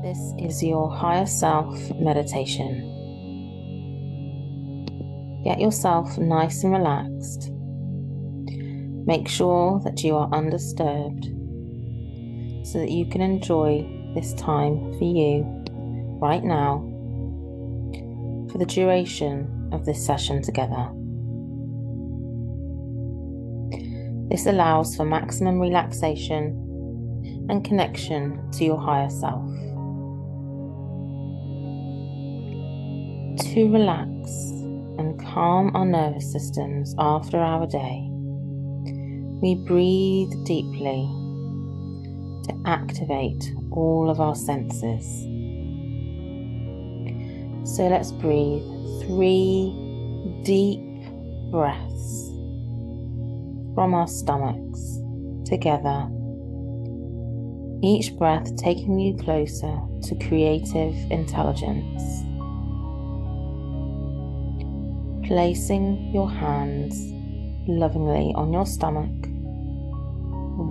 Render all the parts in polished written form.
This is your higher self meditation. Get yourself nice and relaxed. Make sure that you are undisturbed so that you can enjoy this time for you right now for the duration of this session together. This allows for maximum relaxation and connection to your higher self. To relax and calm our nervous systems after our day, we breathe deeply to activate all of our senses. So let's breathe 3 deep breaths from our stomachs together, each breath taking you closer to creative intelligence. Placing your hands lovingly on your stomach.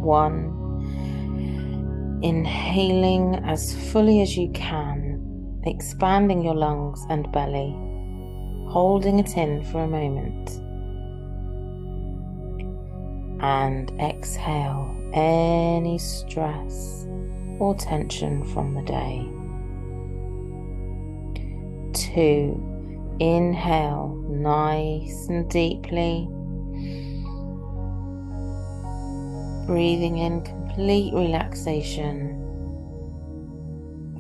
1, inhaling as fully as you can, expanding your lungs and belly, holding it in for a moment. And exhale any stress or tension from the day. 2, inhale nice and deeply, breathing in complete relaxation,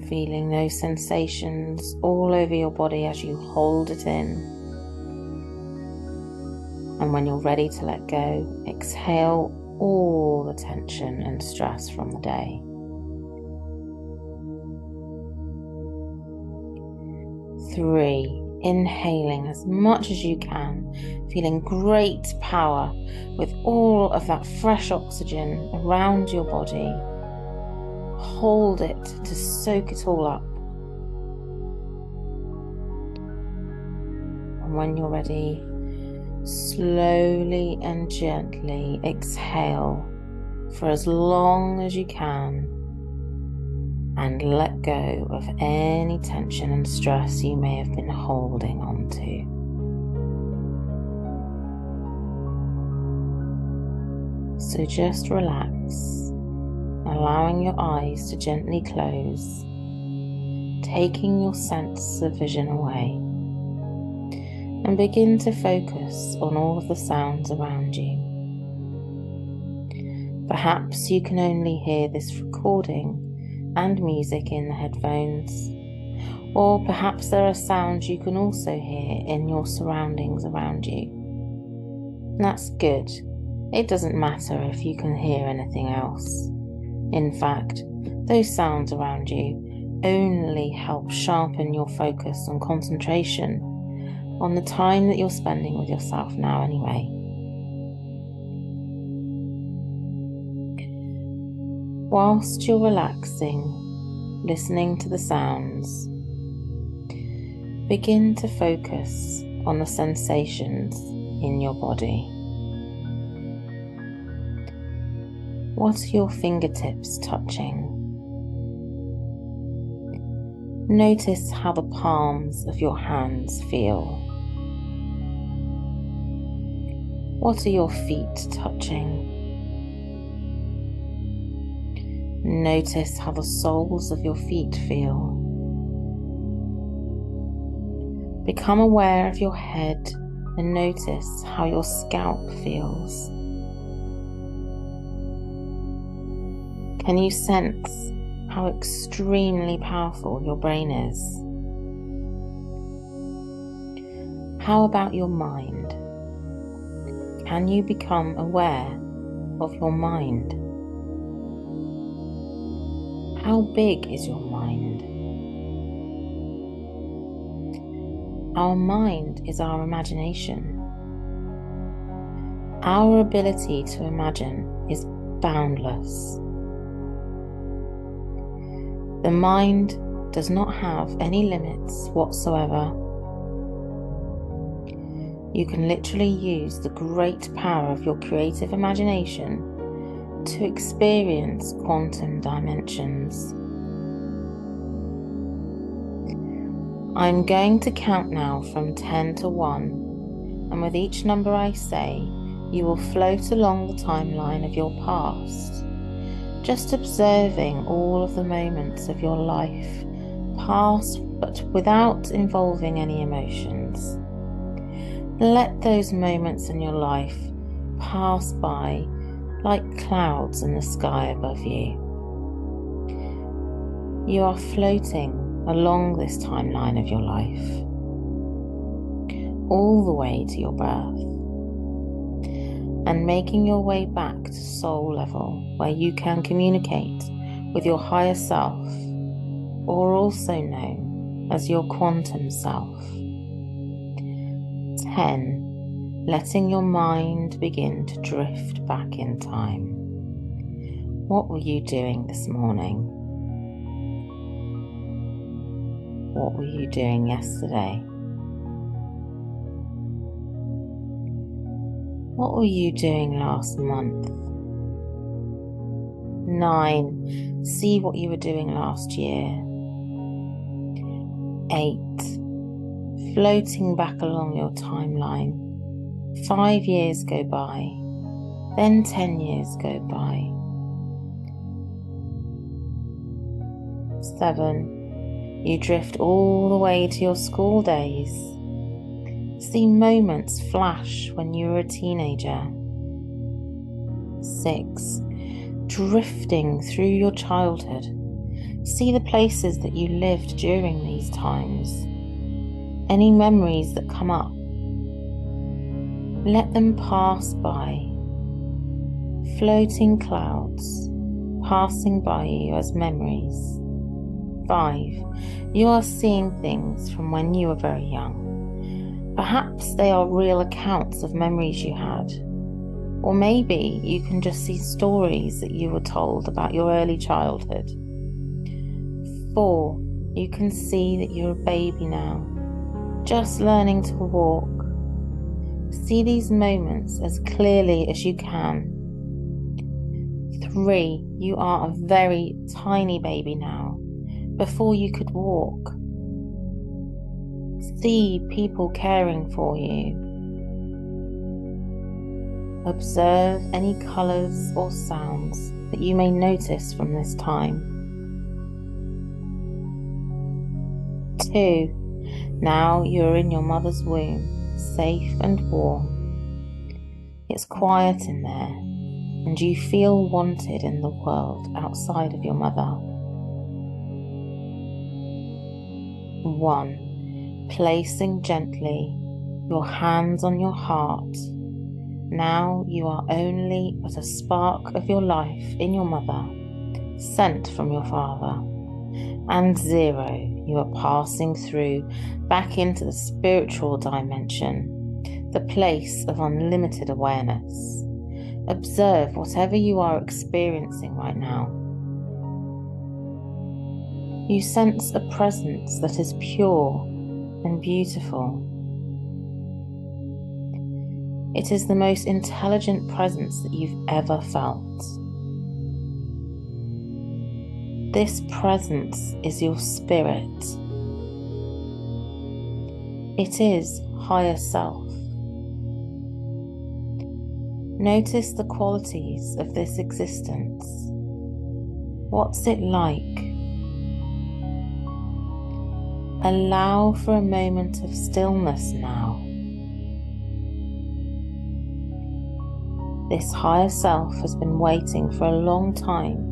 feeling those sensations all over your body as you hold it in. And when you're ready to let go, exhale all the tension and stress from the day. 3, inhaling as much as you can, feeling great power with all of that fresh oxygen around your body. Hold it to soak it all up. And when you're ready, slowly and gently exhale for as long as you can and let go of any tension and stress you may have been holding on to. So just relax, allowing your eyes to gently close, taking your sense of vision away, and begin to focus on all of the sounds around you. Perhaps you can only hear this recording and music in the headphones, or perhaps there are sounds you can also hear in your surroundings around you. And that's good. It doesn't matter if you can hear anything else. In fact, those sounds around you only help sharpen your focus and concentration on the time that you're spending with yourself now anyway. Whilst you're relaxing, listening to the sounds, begin to focus on the sensations in your body. What are your fingertips touching? Notice how the palms of your hands feel. What are your feet touching? Notice how the soles of your feet feel. Become aware of your head and notice how your scalp feels. Can you sense how extremely powerful your brain is? How about your mind? Can you become aware of your mind? How big is your mind? Our mind is our imagination. Our ability to imagine is boundless. The mind does not have any limits whatsoever. You can literally use the great power of your creative imagination to experience quantum dimensions. I'm going to count now from 10 to 1, and with each number I say, you will float along the timeline of your past, just observing all of the moments of your life past, but without involving any emotions. Let those moments in your life pass by like clouds in the sky above you. You are floating along this timeline of your life, all the way to your birth, and making your way back to soul level, where you can communicate with your higher self, or also known as your quantum self. 10. Letting your mind begin to drift back in time. What were you doing this morning? What were you doing yesterday? What were you doing last month? 9. See what you were doing last year. 8. Floating back along your timeline. 5 years go by, then 10 years go by. 7. You drift all the way to your school days. See moments flash when you were a teenager. 6. Drifting through your childhood. See the places that you lived during these times. Any memories that come up. Let them pass by. Floating clouds, passing by you as memories. 5. You are seeing things from when you were very young. Perhaps they are real accounts of memories you had. Or maybe you can just see stories that you were told about your early childhood. 4. You can see that you're a baby now, just learning to walk. See these moments as clearly as you can. 3. You are a very tiny baby now, before you could walk. See people caring for you. Observe any colours or sounds that you may notice from this time. 2. Now you're in your mother's womb, safe and warm. It's quiet in there, and you feel wanted in the world outside of your mother. 1. Placing gently your hands on your heart. Now you are only but a spark of your life in your mother, sent from your father. And 0, you are passing through back into the spiritual dimension, the place of unlimited awareness. Observe whatever you are experiencing right now. You sense a presence that is pure and beautiful. It is the most intelligent presence that you've ever felt. This presence is your spirit. It is higher self. Notice the qualities of this existence. What's it like? Allow for a moment of stillness now. This higher self has been waiting for a long time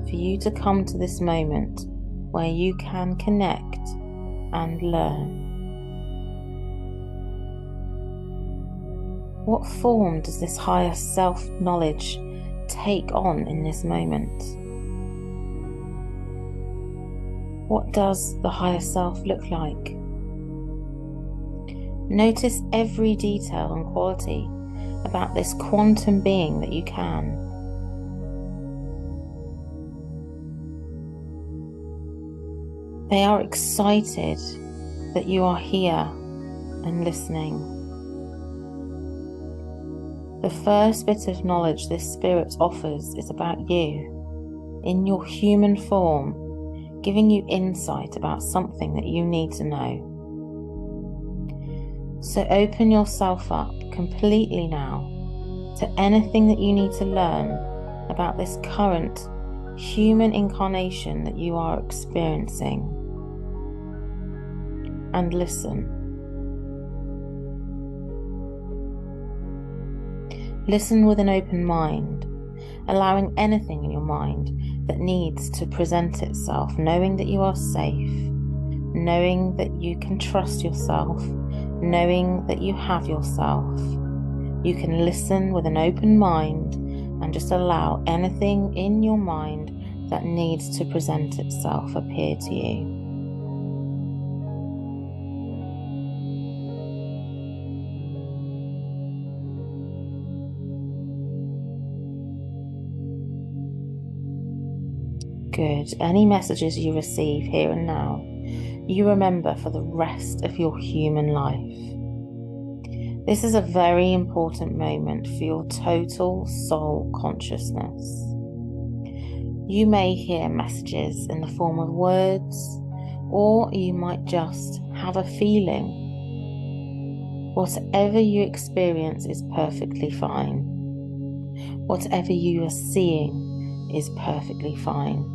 for you to come to this moment where you can connect and learn. What form does this higher self-knowledge take on in this moment? What does the higher self look like? Notice every detail and quality about this quantum being that you can. They are excited that you are here and listening. The first bit of knowledge this spirit offers is about you, in your human form, giving you insight about something that you need to know. So open yourself up completely now to anything that you need to learn about this current human incarnation that you are experiencing. And listen. Listen with an open mind, allowing anything in your mind that needs to present itself, knowing that you are safe, knowing that you can trust yourself, knowing that you have yourself. You can listen with an open mind and just allow anything in your mind that needs to present itself appear to you. Good. Any messages you receive here and now, you remember for the rest of your human life. This is a very important moment for your total soul consciousness. You may hear messages in the form of words, or you might just have a feeling. Whatever you experience is perfectly fine. Whatever you are seeing is perfectly fine.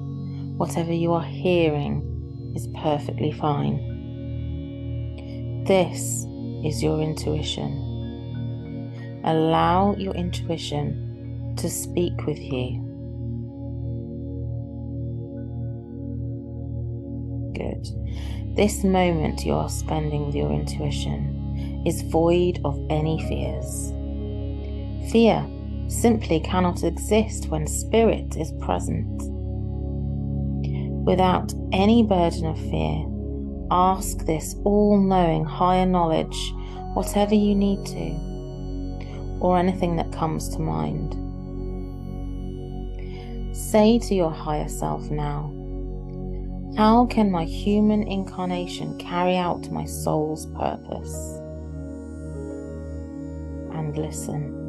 Whatever you are hearing is perfectly fine. This is your intuition. Allow your intuition to speak with you. Good. This moment you are spending with your intuition is void of any fears. Fear simply cannot exist when spirit is present. Without any burden of fear, ask this all-knowing higher knowledge whatever you need to, or anything that comes to mind. Say to your higher self now, how can my human incarnation carry out my soul's purpose? And listen.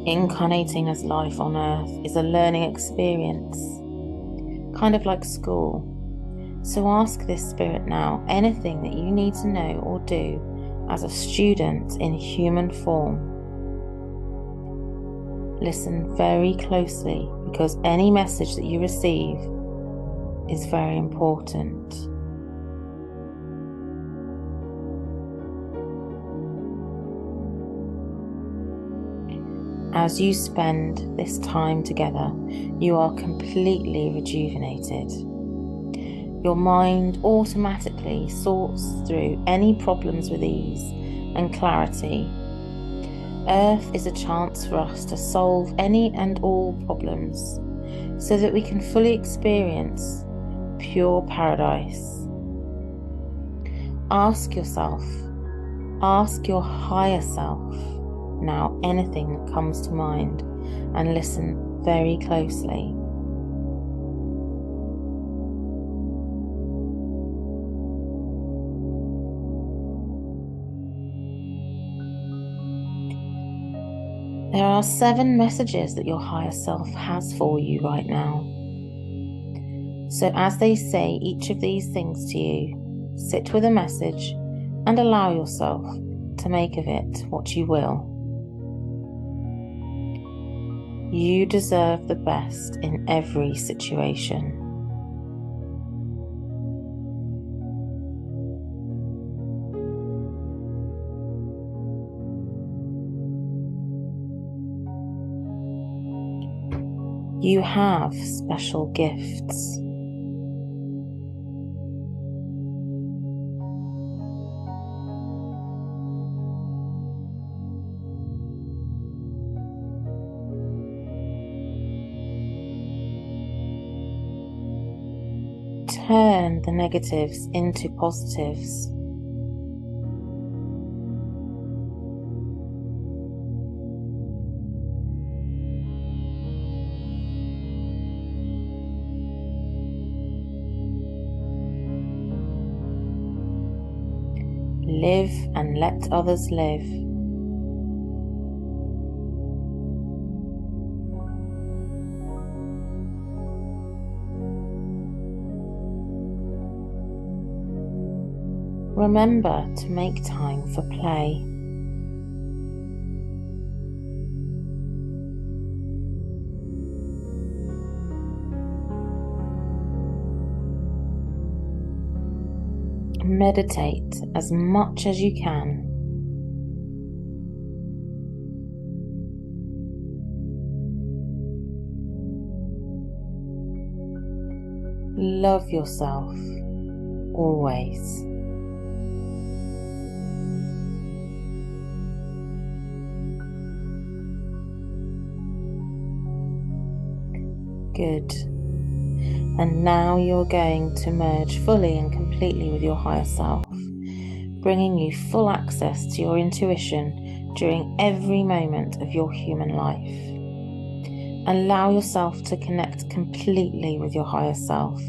Incarnating as life on earth is a learning experience, kind of like school. So ask this spirit now anything that you need to know or do as a student in human form. Listen very closely, because any message that you receive is very important. As you spend this time together, you are completely rejuvenated. Your mind automatically sorts through any problems with ease and clarity. Earth is a chance for us to solve any and all problems so that we can fully experience pure paradise. Ask yourself, ask your higher self now anything that comes to mind, and listen very closely. There are 7 messages that your higher self has for you right now. So as they say each of these things to you, sit with a message and allow yourself to make of it what you will. You deserve the best in every situation. You have special gifts. Turn the negatives into positives. Live and let others live. remember to make time for play. Meditate as much as you can. Love yourself always. Good. And now you're going to merge fully and completely with your higher self, bringing you full access to your intuition during every moment of your human life. Allow yourself to connect completely with your higher self,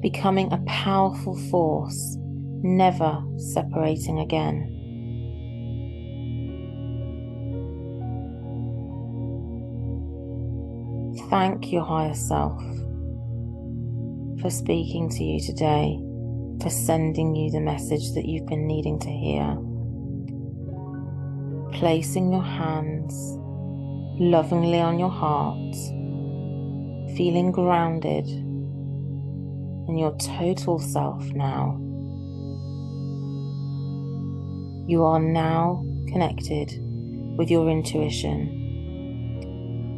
becoming a powerful force, never separating again. Thank your higher self for speaking to you today, for sending you the message that you've been needing to hear. Placing your hands lovingly on your heart, feeling grounded in your total self now. You are now connected with your intuition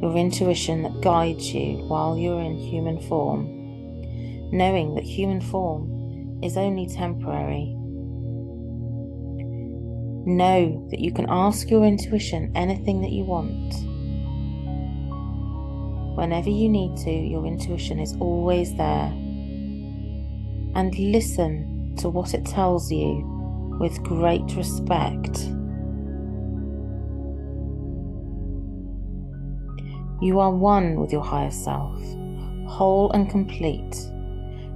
that guides you while you're in human form, knowing that human form is only temporary. Know that you can ask your intuition anything that you want. Whenever you need to, your intuition is always there. And listen to what it tells you with great respect. You are one with your higher self, whole and complete,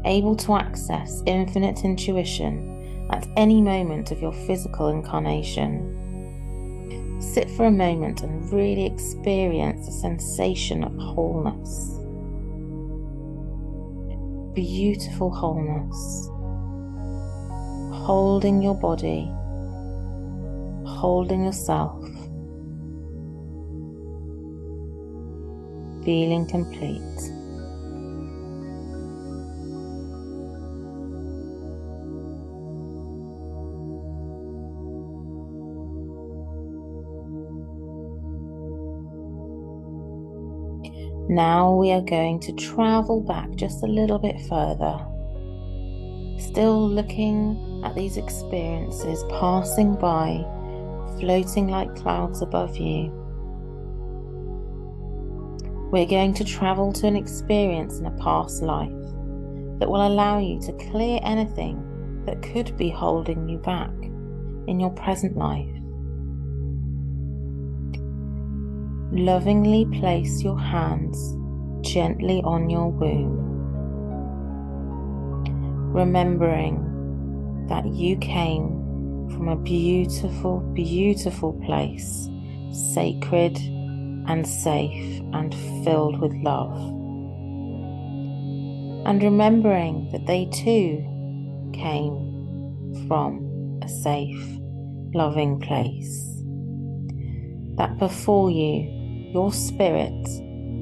able to access infinite intuition at any moment of your physical incarnation. Sit for a moment and really experience the sensation of wholeness. Beautiful wholeness. Holding your body, holding yourself, feeling complete. Now we are going to travel back just a little bit further, still looking at these experiences passing by, floating like clouds above you. We're going to travel to an experience in a past life that will allow you to clear anything that could be holding you back in your present life. Lovingly place your hands gently on your womb, remembering that you came from a beautiful, beautiful place, sacred and safe and filled with love. And remembering that they too came from a safe, loving place. That before you, your spirit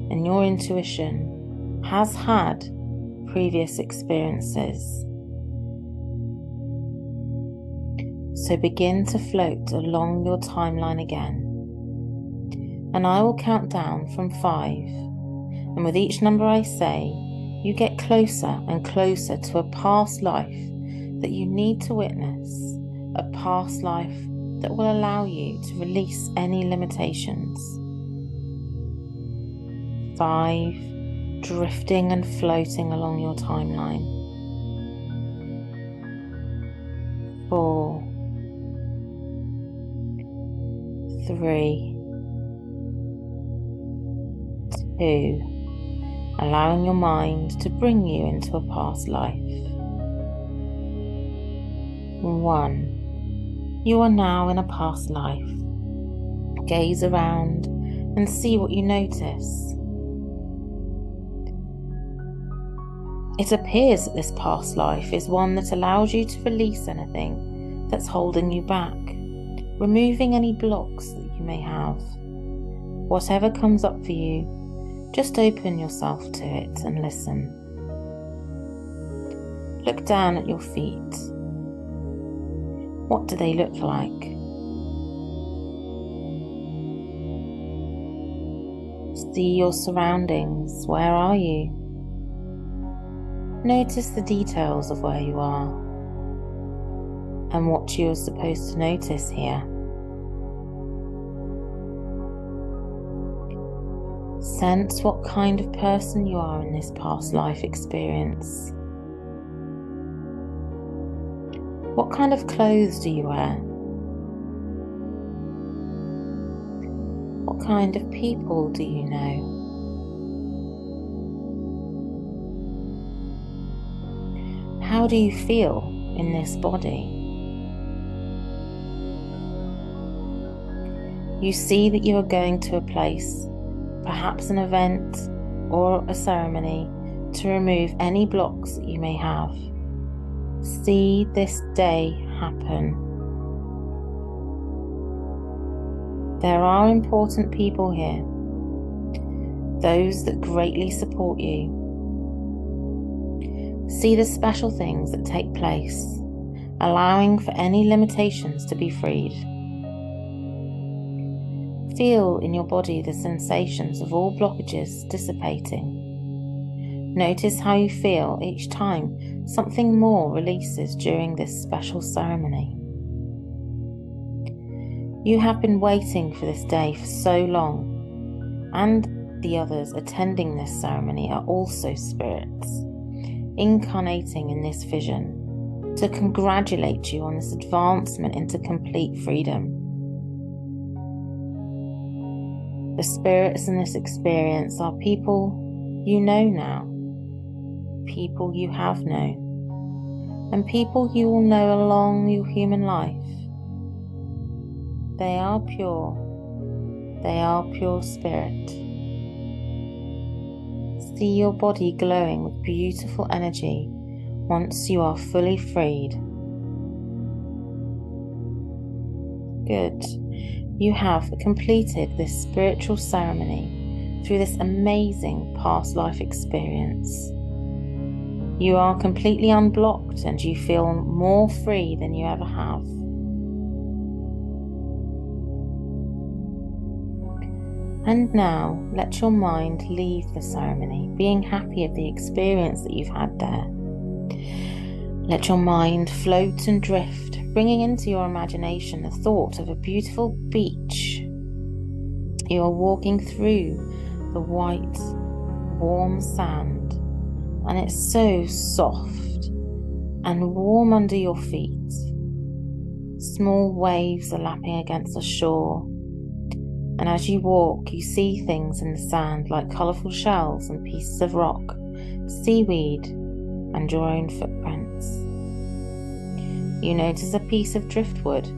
and your intuition has had previous experiences. So begin to float along your timeline again. And I will count down from 5. And with each number I say, you get closer and closer to a past life that you need to witness, a past life that will allow you to release any limitations. 5, drifting and floating along your timeline. 4, 3, 2, allowing your mind to bring you into a past life. 1, you are now in a past life. Gaze around and see what you notice. It appears that this past life is one that allows you to release anything that's holding you back, removing any blocks that you may have. Whatever comes up for you, just open yourself to it and listen. Look down at your feet. What do they look like? See your surroundings. Where are you? Notice the details of where you are and what you are supposed to notice here. Sense what kind of person you are in this past life experience. What kind of clothes do you wear? What kind of people do you know? How do you feel in this body? You see that you are going to a place, perhaps an event or a ceremony, to remove any blocks that you may have. See this day happen. There are important people here, those that greatly support you. See the special things that take place, allowing for any limitations to be freed. Feel in your body the sensations of all blockages dissipating. Notice how you feel each time something more releases during this special ceremony. You have been waiting for this day for so long, and the others attending this ceremony are also spirits, incarnating in this vision to congratulate you on this advancement into complete freedom. The spirits in this experience are people you know now, people you have known, and people you will know along your human life. They are pure spirit. See your body glowing with beautiful energy once you are fully freed. Good. You have completed this spiritual ceremony through this amazing past life experience. You are completely unblocked and you feel more free than you ever have. And now let your mind leave the ceremony, being happy of the experience that you've had there. Let your mind float and drift, bringing into your imagination the thought of a beautiful beach. You are walking through the white, warm sand, and it's so soft and warm under your feet. Small waves are lapping against the shore, and as you walk, you see things in the sand like colourful shells and pieces of rock, seaweed, and your own footprints. You notice a piece of driftwood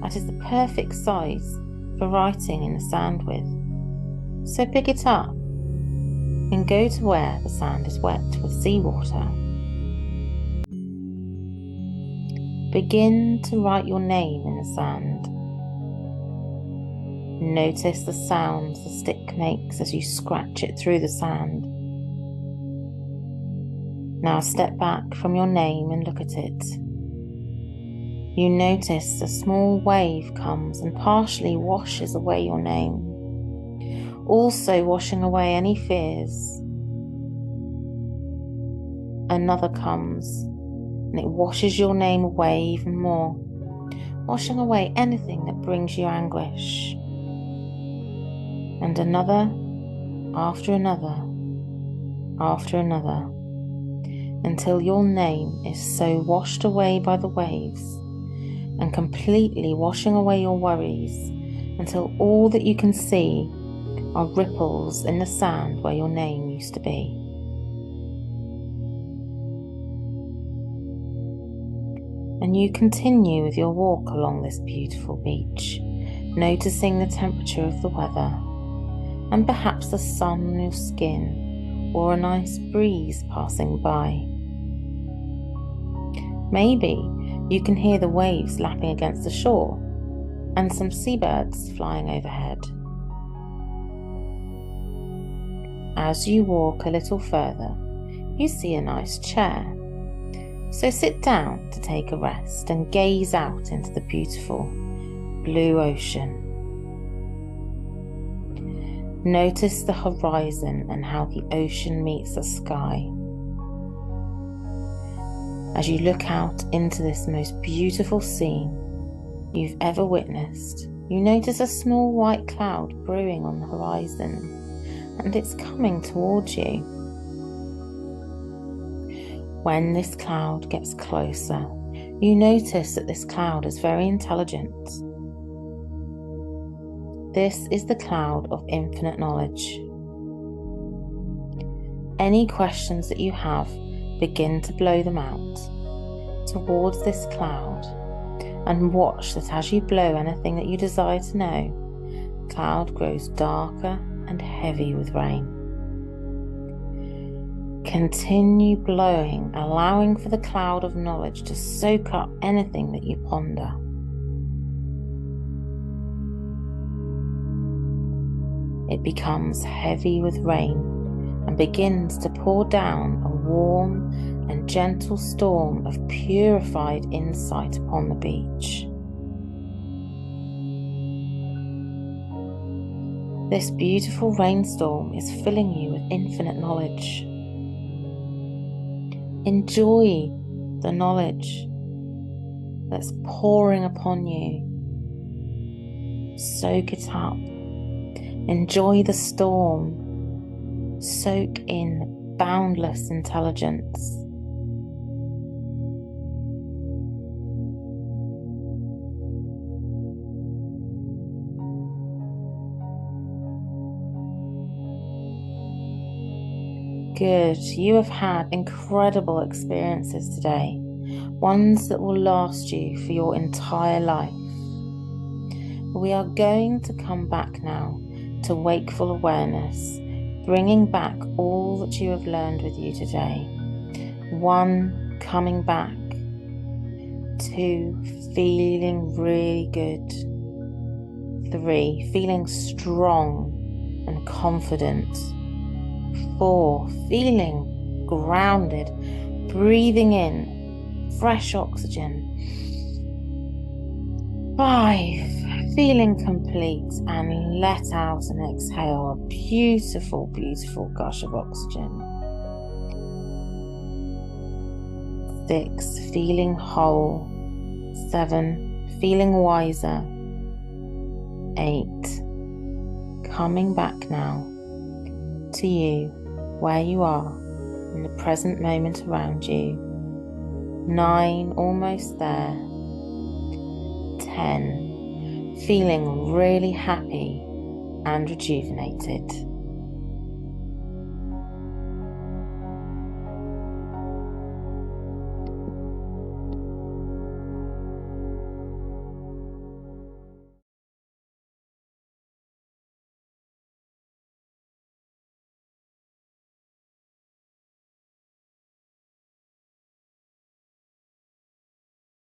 that is the perfect size for writing in the sand with. So pick it up and go to where the sand is wet with seawater. Begin to write your name in the sand. Notice the sounds the stick makes as you scratch it through the sand. Now step back from your name and look at it. You notice a small wave comes and partially washes away your name, also washing away any fears. Another comes and it washes your name away even more, washing away anything that brings you anguish. And another, after another, after another, until your name is so washed away by the waves and completely washing away your worries, until all that you can see are ripples in the sand where your name used to be. And you continue with your walk along this beautiful beach, noticing the temperature of the weather and perhaps the sun on your skin or a nice breeze passing by. Maybe you can hear the waves lapping against the shore and some seabirds flying overhead. As you walk a little further, you see a nice chair. So sit down to take a rest and gaze out into the beautiful blue ocean. Notice the horizon and how the ocean meets the sky. As you look out into this most beautiful scene you've ever witnessed, you notice a small white cloud brewing on the horizon, and it's coming towards you. When this cloud gets closer, you notice that this cloud is very intelligent. This is the cloud of infinite knowledge. Any questions that you have, begin to blow them out towards this cloud, and watch that as you blow anything that you desire to know, the cloud grows darker and heavy with rain. Continue blowing, allowing for the cloud of knowledge to soak up anything that you ponder. It becomes heavy with rain and begins to pour down a warm and gentle storm of purified insight upon the beach. This beautiful rainstorm is filling you with infinite knowledge. Enjoy the knowledge that's pouring upon you. Soak it up. Enjoy the storm. Soak in boundless intelligence. Good. You have had incredible experiences today, ones that will last you for your entire life. We are going to come back now to wakeful awareness, bringing back all that you have learned with you today. 1, coming back. 2, feeling really good. 3, feeling strong and confident. 4, feeling grounded, breathing in fresh oxygen. 5, feeling complete, and let out and exhale a beautiful, beautiful gush of oxygen. 6, feeling whole. 7, feeling wiser. 8, coming back now to you, where you are in the present moment around you. 9, almost there. 10, feeling really happy and rejuvenated.